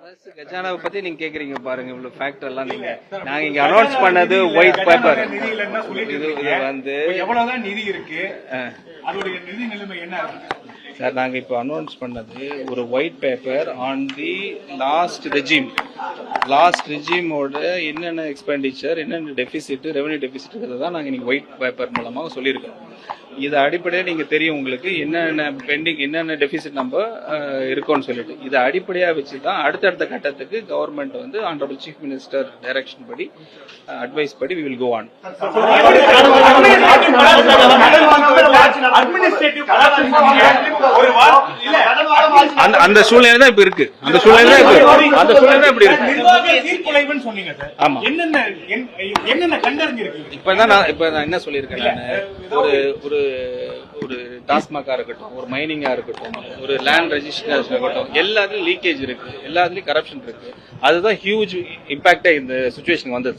அரசு கஜானாவை பத்தி நீங்க கேக்குறீங்க பாருங்க, இவ்வளவு ஃபேக்டர் எல்லாம் நீங்க நாங்க இங்க அனௌன்ஸ் பண்ணது ஒயிட் பேப்பர். இது வந்து எவ்வளவுதான் நிதி இருக்கு, அதோட நிதி நிலைமை என்ன சார்? நாங்க இப்ப அனௌன்ஸ் பண்ணது ஒரு white paper on the last ரெஜிமோட என்னென்ன எக்ஸ்பெண்டிச்சர், என்னென்ன டெபிசிட், ரெவன்யூ டெபிசிட் தான் நாங்க இன்னைக்கு ஒயிட் பேப்பர் மூலமாக சொல்லியிருக்கோம். இது அடிப்படையாக நீங்க தெரியும் உங்களுக்கு என்னென்ன பெண்டிங், என்னென்ன டெபிசிட் நம்ம இருக்கோம்னு சொல்லிட்டு இதை அடிப்படையாக வச்சு தான் அடுத்தடுத்த கட்டத்துக்கு கவர்மெண்ட் வந்து ஆனரபிள் சீஃப் மினிஸ்டர் டைரக்ஷன் படி, அட்வைஸ் படி we will go on. அந்த சூழ்நிலை தான் இப்ப இருக்கு. அந்த சூழ்நிலை தான் இப்படி இருக்கு. ஆமா, இப்ப நான் என்ன சொல்லியிருக்கேன், ஒரு டாஸ்மாகா இருக்கட்டும், ஒரு மைனிங்கா இருக்கட்டும், ஒரு லேண்ட் ரெஜிஸ்ட்ரேஷன் இருக்கட்டும், எல்லாத்துலயும் லீக்கேஜ் இருக்கு, எல்லாத்துலயும் கரப்ஷன் இருக்கு. அதுதான் ஹியூஜ் இம்பாக்டா இந்த சிச்சுவேஷன் வந்தது.